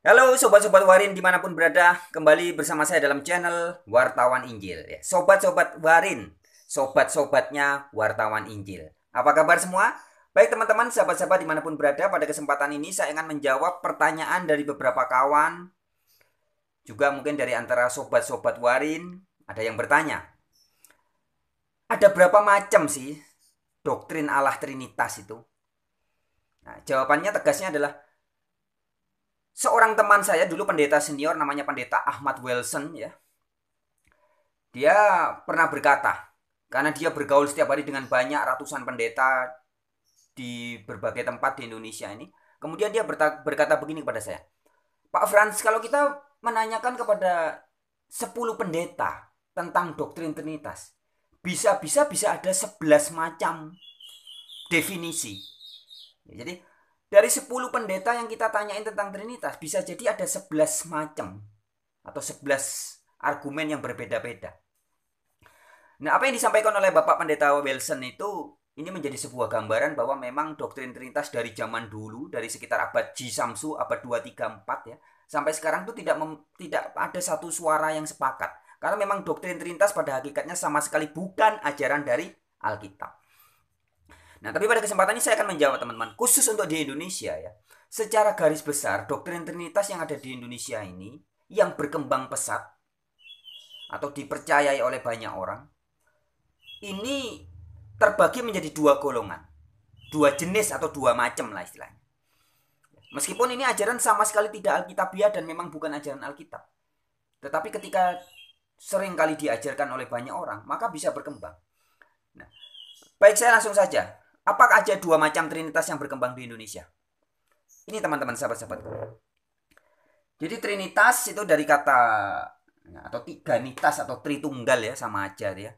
Halo sobat-sobat Warin dimanapun berada, kembali bersama saya dalam channel Wartawan Injil. Sobat-sobat Warin, sobat-sobatnya Wartawan Injil. Apa kabar semua? Baik teman-teman, sahabat-sahabat dimanapun berada, pada kesempatan ini saya akan menjawab pertanyaan dari beberapa kawan, juga mungkin dari antara sobat-sobat Warin, ada yang bertanya, ada berapa macam sih doktrin Allah Trinitas itu? Nah, jawabannya tegasnya adalah seorang teman saya dulu pendeta senior namanya pendeta Ahmad Wilson ya. Dia pernah berkata, karena dia bergaul setiap hari dengan banyak ratusan pendeta di berbagai tempat di Indonesia ini. Kemudian dia berkata begini kepada saya, Pak Frans, kalau kita menanyakan kepada 10 pendeta tentang doktrin Trinitas, bisa ada 11 macam definisi. Jadi dari 10 pendeta yang kita tanyain tentang Trinitas, bisa jadi ada 11 macam atau 11 argumen yang berbeda-beda. Nah, apa yang disampaikan oleh Bapak Pendeta Wilson itu ini menjadi sebuah gambaran bahwa memang doktrin Trinitas dari zaman dulu, dari sekitar abad Ji Samsu, abad 2, 3, 4 ya, sampai sekarang itu tidak ada satu suara yang sepakat. Karena memang doktrin Trinitas pada hakikatnya sama sekali bukan ajaran dari Alkitab. Nah, tapi pada kesempatan ini saya akan menjawab teman-teman, khusus untuk di Indonesia ya. Secara garis besar, doktrin Trinitas yang ada di Indonesia ini, yang berkembang pesat, atau dipercayai oleh banyak orang, ini terbagi menjadi dua golongan. Dua jenis atau dua macam lah istilahnya. Meskipun ini ajaran sama sekali tidak Alkitabiah dan memang bukan ajaran Alkitab. Tetapi ketika sering kali diajarkan oleh banyak orang, maka bisa berkembang. Nah, baik saya langsung saja. Apakah ada dua macam Trinitas yang berkembang di Indonesia? Ini teman-teman sahabat-sahabatku. Jadi Trinitas itu dari kata atau tiga nitas atau tritunggal ya, sama aja ya.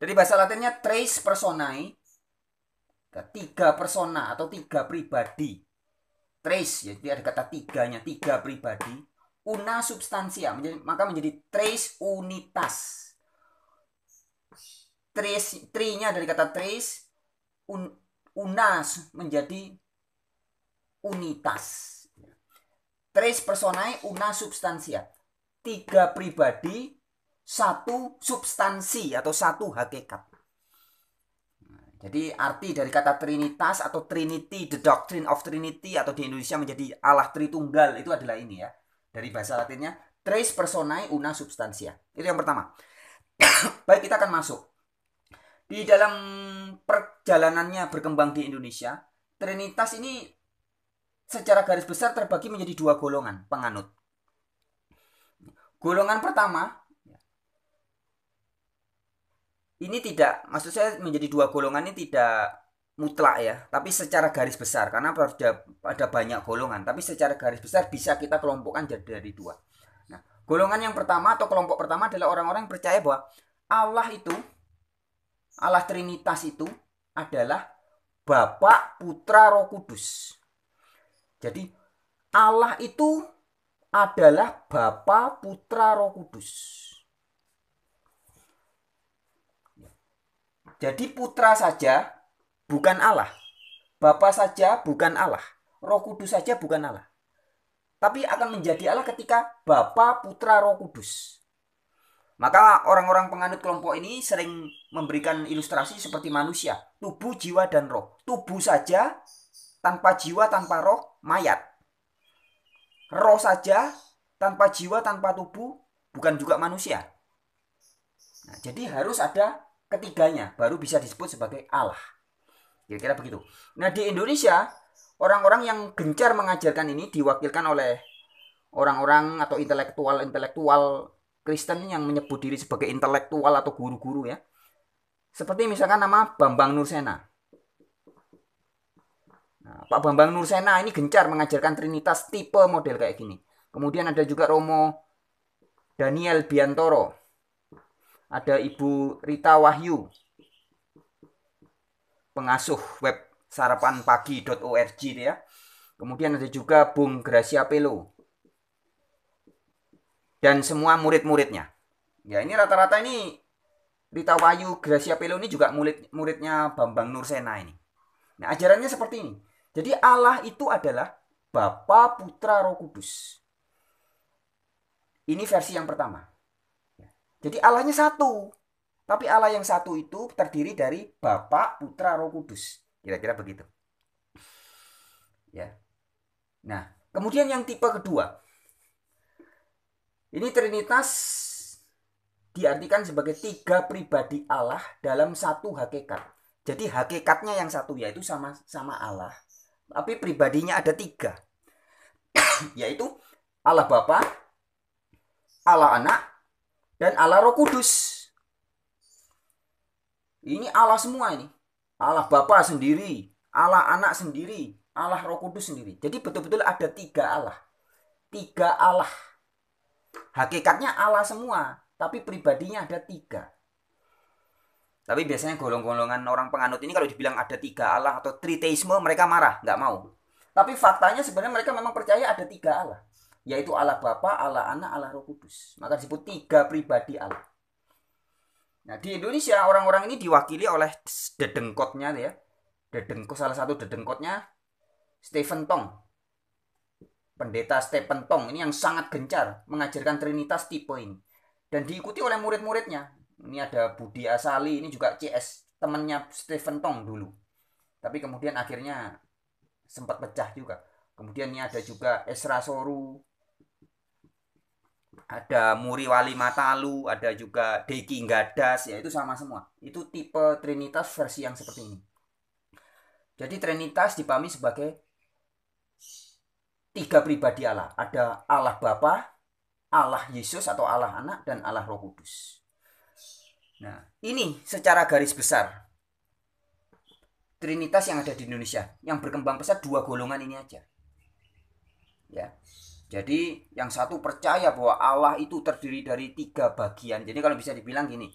Dari bahasa Latinnya tres personae, tiga persona atau tiga pribadi. Tres, jadi ada kata tiganya, tiga pribadi. Una substansia, maka menjadi tres unitas. Trinya dari kata tres, unas menjadi unitas. Tres personae una substansia. Tiga pribadi, satu substansi atau satu hakikat. Jadi arti dari kata Trinitas atau Trinity, the doctrine of Trinity atau di Indonesia menjadi Allah Tritunggal itu adalah ini ya. Dari bahasa Latinnya tres personae una substantia. Itu yang pertama. Baik, kita akan masuk. Di dalam perjalanannya berkembang di Indonesia, Trinitas ini secara garis besar terbagi menjadi dua golongan penganut. Golongan pertama, ini tidak, maksud saya menjadi dua golongan ini tidak mutlak ya, tapi secara garis besar, karena ada banyak golongan, tapi secara garis besar bisa kita kelompokkan jadi dari dua. Nah, golongan yang pertama atau kelompok pertama adalah orang-orang yang percaya bahwa Allah itu, Allah Trinitas itu adalah Bapa, Putra, Roh Kudus. Jadi Allah itu adalah Bapa, Putra, Roh Kudus. Jadi putra saja bukan Allah. Bapa saja bukan Allah. Roh Kudus saja bukan Allah. Tapi akan menjadi Allah ketika Bapa, Putra, Roh Kudus. Maka orang-orang penganut kelompok ini sering memberikan ilustrasi seperti manusia. Tubuh, jiwa, dan roh. Tubuh saja tanpa jiwa, tanpa roh, mayat. Roh saja tanpa jiwa, tanpa tubuh, bukan juga manusia. Nah, jadi harus ada ketiganya baru bisa disebut sebagai Allah. Kira-kira begitu. Nah, di Indonesia orang-orang yang gencar mengajarkan ini diwakilkan oleh orang-orang atau intelektual Kristen yang menyebut diri sebagai intelektual atau guru-guru ya. Seperti misalkan nama Bambang Nursena. Nah, Pak Bambang Nursena ini gencar mengajarkan Trinitas tipe model kayak gini. Kemudian ada juga Romo Daniel Biantoro. Ada Ibu Rita Wahyu, pengasuh web sarapanpagi.org ya. Kemudian ada juga Bung Gracia Pelo. Dan semua murid-muridnya. Ya, ini rata-rata ini Rita Wahyu, Gracia Pelo ini juga murid-muridnya Bambang Nursena ini. Nah, ajarannya seperti ini. Jadi Allah itu adalah Bapa, Putra, Roh Kudus. Ini versi yang pertama. Jadi Allahnya satu. Tapi Allah yang satu itu terdiri dari Bapa, Putra, Roh Kudus. Kira-kira begitu. Ya. Nah, kemudian yang tipe kedua. Ini Trinitas diartikan sebagai tiga pribadi Allah dalam satu hakikat. Jadi hakikatnya yang satu, yaitu sama Allah. Tapi pribadinya ada tiga. Yaitu Allah Bapa, Allah Anak, dan Allah Roh Kudus. Ini Allah semua ini. Allah Bapa sendiri, Allah Anak sendiri, Allah Roh Kudus sendiri. Jadi betul-betul ada tiga Allah. Tiga Allah. Hakikatnya Allah semua, tapi pribadinya ada tiga. Tapi biasanya golong-golongan orang penganut ini kalau dibilang ada tiga Allah atau triteisme, mereka marah, nggak mau. Tapi faktanya sebenarnya mereka memang percaya ada tiga Allah. Yaitu Allah Bapa, Allah Anak, Allah Roh Kudus. Maka disebut tiga pribadi Allah. Nah, di Indonesia orang-orang ini diwakili oleh dedengkotnya ya. Salah satu dedengkotnya Stephen Tong. Pendeta Stephen Tong ini yang sangat gencar mengajarkan Trinitas tipe ini. Dan diikuti oleh murid-muridnya. Ini ada Budi Asali, ini juga CS, temannya Stephen Tong dulu. Tapi kemudian akhirnya sempat pecah juga. Kemudian ini ada juga Esra Soru, ada Muri Wali Matalu, ada juga Deki Nggadas, ya itu sama semua. Itu tipe Trinitas versi yang seperti ini. Jadi Trinitas dipahami sebagai tiga pribadi Allah. Ada Allah Bapa, Allah Yesus atau Allah Anak, dan Allah Roh Kudus. Nah, ini secara garis besar Trinitas yang ada di Indonesia. Yang berkembang pesat dua golongan ini aja. Ya. Jadi yang satu percaya bahwa Allah itu terdiri dari tiga bagian. Jadi kalau bisa dibilang gini,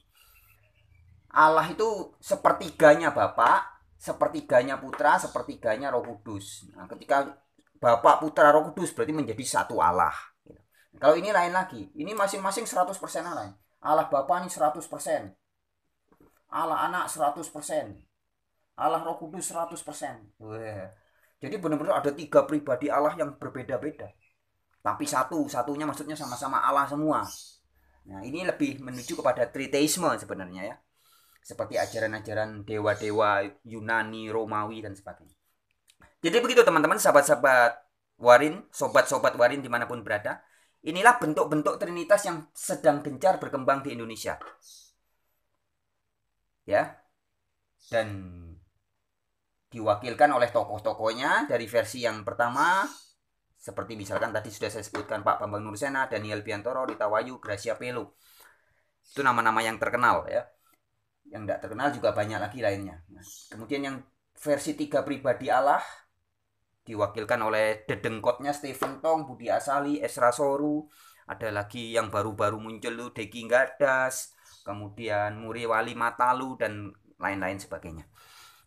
Allah itu sepertiganya Bapa, sepertiganya Putra, sepertiganya Roh Kudus. Nah, ketika Bapa, Putra, Roh Kudus berarti menjadi satu Allah. Kalau ini lain lagi, ini masing-masing 100% Allah. Allah Bapa ini 100%. Allah Anak 100%. Allah Roh Kudus 100%. Wah. Jadi benar-benar ada tiga pribadi Allah yang berbeda-beda. Tapi satunya maksudnya sama-sama Allah semua. Nah, ini lebih menuju kepada triteisme sebenarnya ya. Seperti ajaran-ajaran dewa-dewa Yunani, Romawi, dan sebagainya. Jadi begitu teman-teman, sahabat-sahabat Warin, sobat-sobat Warin dimanapun berada. Inilah bentuk-bentuk Trinitas yang sedang gencar berkembang di Indonesia. Ya. Dan diwakilkan oleh tokoh-tokohnya dari versi yang pertama. Seperti misalkan tadi sudah saya sebutkan Pak Bambang Nursena, Daniel Biantoro, Rita Wayu, Gracia Pelo. Itu nama-nama yang terkenal ya. Yang tidak terkenal juga banyak lagi lainnya. Nah, kemudian yang versi tiga pribadi Allah diwakilkan oleh dedengkotnya Stephen Tong, Budi Asali, Esra Soru. Ada lagi yang baru-baru muncul tuh Deki Nggadas, kemudian Muri Wali Matalu, dan lain-lain sebagainya.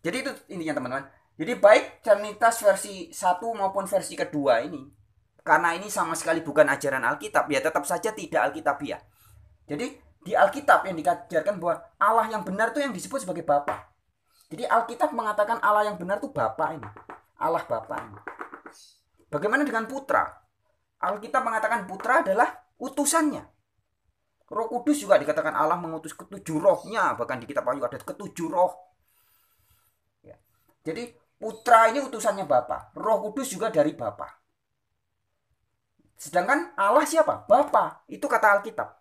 Jadi itu intinya teman-teman. Jadi baik Trinitas versi 1 maupun versi kedua ini, karena ini sama sekali bukan ajaran Alkitab, ya tetap saja tidak Alkitabiah. Jadi di Alkitab yang diajarkan bahwa Allah yang benar itu yang disebut sebagai Bapa. Jadi Alkitab mengatakan Allah yang benar itu Bapa ini. Allah Bapa ini. Bagaimana dengan Putra? Alkitab mengatakan Putra adalah utusannya. Roh Kudus juga dikatakan Allah mengutus ketujuh rohnya. Bahkan di kitab Wahyu ada ketujuh roh. Ya. Jadi Putra ini utusannya Bapa. Roh Kudus juga dari Bapa. Sedangkan Allah siapa? Bapa. Itu kata Alkitab.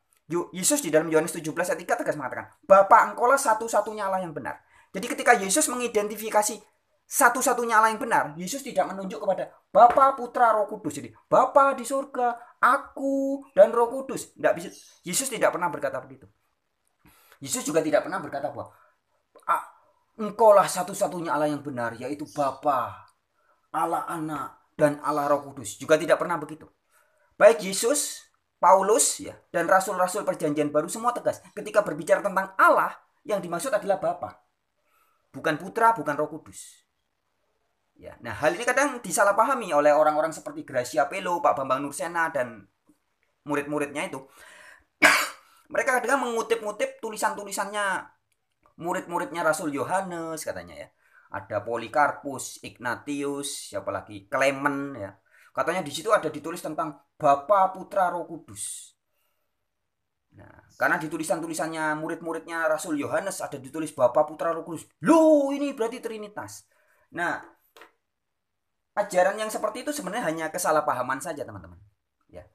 Yesus di dalam Yohanes 17 ayat 3 tegas mengatakan, Bapa engkaulah satu-satunya Allah yang benar. Jadi ketika Yesus mengidentifikasi satu-satunya Allah yang benar, Yesus tidak menunjuk kepada Bapa, Putra, Roh Kudus. Jadi Bapa di surga, aku, dan Roh Kudus. Tidak bisa. Yesus tidak pernah berkata begitu. Yesus juga tidak pernah berkata bahwa engkaulah satu-satunya Allah yang benar, yaitu Bapa, Allah Anak, dan Allah Roh Kudus. Juga tidak pernah begitu. Baik Yesus, Paulus ya, dan rasul-rasul perjanjian baru semua tegas. Ketika berbicara tentang Allah, yang dimaksud adalah Bapa. Bukan Putra, bukan Roh Kudus. Ya, nah hal ini kadang disalahpahami oleh orang-orang seperti Gracia Pelo, Pak Bambang Nursena, dan murid-muridnya itu. Mereka kadang mengutip-ngutip tulisan-tulisannya murid-muridnya Rasul Yohanes katanya ya. Ada Polikarpus, Ignatius, siapa lagi? Clement ya. Katanya di situ ada ditulis tentang Bapa, Putra, Roh Kudus. Nah, karena di tulisan-tulisannya murid-muridnya Rasul Yohanes ada ditulis Bapa, Putra, Roh Kudus. Loh, ini berarti Trinitas. Nah, ajaran yang seperti itu sebenarnya hanya kesalahpahaman saja, teman-teman. Ya.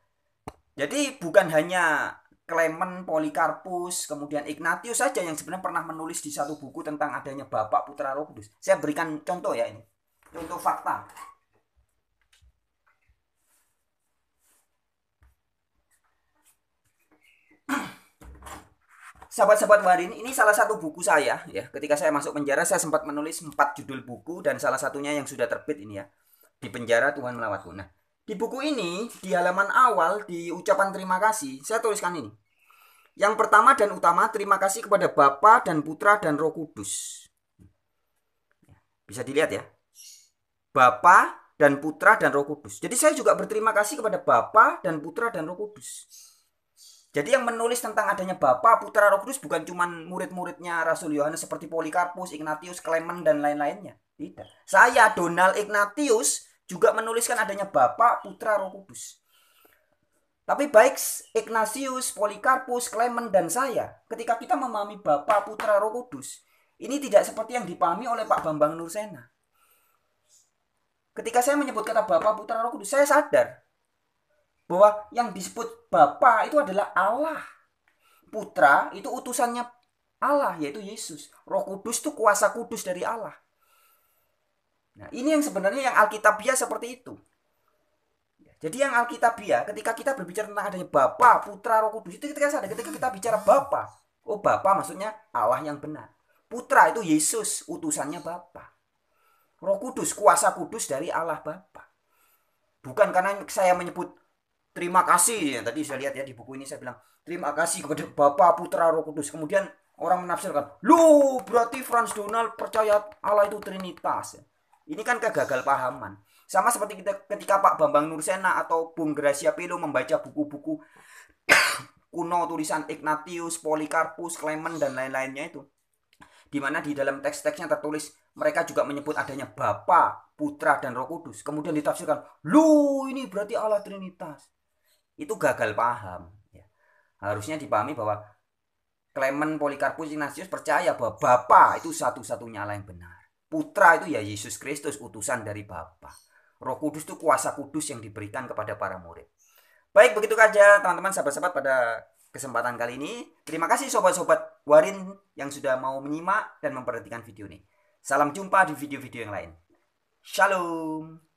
Jadi bukan hanya Clement, Polikarpus, kemudian Ignatius saja yang sebenarnya pernah menulis di satu buku tentang adanya Bapa, Putra, Roh Kudus. Saya berikan contoh ya ini. Contoh fakta. Sahabat-sahabat Warin, ini salah satu buku saya ya. Ketika saya masuk penjara, saya sempat menulis 4 judul buku dan salah satunya yang sudah terbit ini ya. Di penjara Tuhan melawatku. Nah, di buku ini di halaman awal di ucapan terima kasih, saya tuliskan ini. Yang pertama dan utama, terima kasih kepada Bapa dan Putra dan Roh Kudus. Bisa dilihat ya. Bapa dan Putra dan Roh Kudus. Jadi saya juga berterima kasih kepada Bapa dan Putra dan Roh Kudus. Jadi yang menulis tentang adanya Bapa, Putra, Roh Kudus bukan cuma murid-muridnya Rasul Yohanes seperti Polikarpus, Ignatius, Clement, dan lain-lainnya. Tidak. Saya, Donald Ignatius, juga menuliskan adanya Bapa, Putra, Roh Kudus. Tapi baik Ignatius, Polikarpus, Clement, dan saya, ketika kita memahami Bapa, Putra, Roh Kudus, ini tidak seperti yang dipahami oleh Pak Bambang Nursena. Ketika saya menyebut kata Bapa, Putra, Roh Kudus, saya sadar bahwa yang disebut Bapa itu adalah Allah. Putra itu utusannya Allah, yaitu Yesus. Roh Kudus itu kuasa kudus dari Allah. Nah, ini yang sebenarnya yang Alkitabiah seperti itu. Jadi yang Alkitabiah, ketika kita berbicara tentang adanya Bapa, Putra, Roh Kudus, itu ketika kita bicara Bapa. Oh, Bapa maksudnya Allah yang benar. Putra itu Yesus, utusannya Bapa. Roh Kudus, kuasa kudus dari Allah Bapa. Bukan karena saya menyebut terima kasih, ya, tadi saya lihat ya di buku ini saya bilang terima kasih kepada Bapa, Putra, Roh Kudus. Kemudian orang menafsirkan, lu berarti Franz Donald percaya Allah itu Trinitas. Ini kan kegagal pahaman. Sama seperti ketika Pak Bambang Nursena atau Bung Gracia Pelo membaca buku-buku kuno tulisan Ignatius, Polikarpus, Clement, dan lain-lainnya itu. Dimana di dalam teks-teksnya tertulis mereka juga menyebut adanya Bapa, Putra, dan Roh Kudus. Kemudian ditafsirkan, lu ini berarti Allah Trinitas. Itu gagal paham ya. Harusnya dipahami bahwa Clement, Polikarpus, Ignatius percaya bahwa Bapa itu satu-satunya Allah yang benar. Putra itu ya Yesus Kristus, utusan dari Bapa. Roh Kudus itu kuasa kudus yang diberikan kepada para murid. Baik, begitu saja teman-teman, sahabat-sahabat pada kesempatan kali ini. Terima kasih sobat-sobat Warin yang sudah mau menyimak dan memperhatikan video ini. Salam jumpa di video-video yang lain. Shalom.